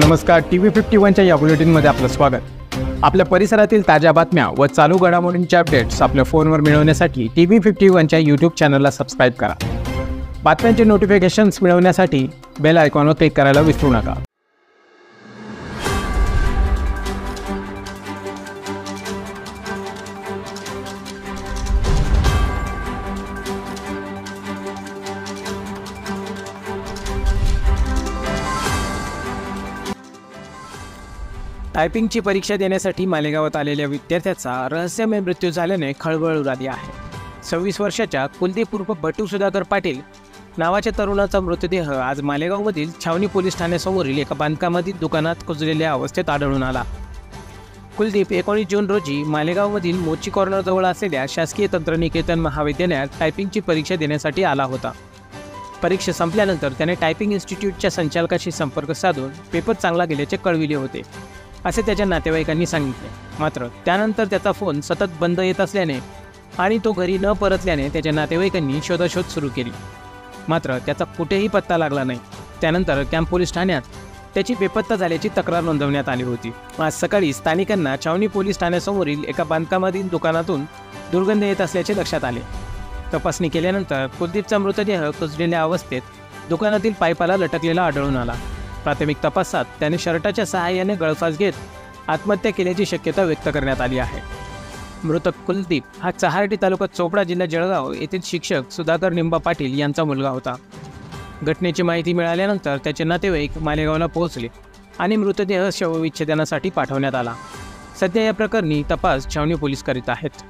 नमस्कार, TV51च्या या बुलेटिनमध्ये आपलं स्वागत। आपल्या परिसरातील ताज्या बातम्या व चालू घडामोडींचे अपडेट्स आपल्या फोनवर मिळवण्यासाठी TV51च्या YouTube चॅनलला सबस्क्राइब करा। बातम्यांचे नोटिफिकेशन्स मिळवण्यासाठी बेल आयकॉनवर क्लिक करायला विसरू नका। टायपिंगची परीक्षा देण्यासाठी मालेगावात आलेल्या विद्यार्थ्याचा रहस्यमय मृत्यू झाल्याने खळबळ उडाली आहे। 26 वर्षाच्या कुलदीप उर्फ बटू सुधाकर पाटील नावाच्या तरुणाचा मृतदेह आज मालेगावमधील छावणी पोलीस ठाण्यासमोरील एका बांधकामातील दुकानात कुजलेल्या अवस्थेत आढळून आला। कुलदीप 19 जून रोजी मालेगावमधील मोची कॉर्नरजवळ असलेल्या शासकीय तंत्रनिकेतन महाविद्यालयात टायपिंगची परीक्षा देण्यासाठी आला होता। परीक्षा संपल्यानंतर त्याने टायपिंग इन्स्टिट्यूटच्या संचालकाशी संपर्क साधून पेपर चांगला गेल्याचे कळविले होते, असे त्याच्या नातेवाईकांनी सांगितले। मात्र त्यानंतर त्याचा फोन सतत बंद येत असल्याने आणि तो घरी न परतल्याने त्याच्या नातेवाईकांनी शोधाशोध सुरू केली, मात्र त्याचा कुठेही पत्ता लागला नाही। त्यानंतर कॅम्प पोलीस ठाण्यात त्याची बेपत्ता झाल्याची तक्रार नोंदवण्यात आली होती। आज सकाळी स्थानिकांना छावणी पोलीस ठाण्यासमोरील एका बांधकामातील दुकानातून दुर्गंध येत असल्याचे लक्षात आले। तपासणी केल्यानंतर कुलदीपचा मृतदेह कुजलेल्या अवस्थेत दुकानातील पाईपाला लटकलेला आढळून आला। प्राथमिक तपासात त्याने शर्टाच्या सहाय्याने गळफास घेत आत्महत्या केल्याची शक्यता व्यक्त करण्यात आली आहे। मृतक कुलदीप हा चहार्डी तालुका चोपडा जिल्हा जळगाव येथील शिक्षक सुधाकर निंबा पाटील यांचा मुलगा होता। घटनेची माहिती मिळाल्यानंतर त्याचे नातेवाईक मालेगावला पोहोचले आणि मृतदेह शवविच्छेदनासाठी पाठवण्यात आला। सध्या या प्रकरणी तपास छावणी पोलीस करीत आहेत।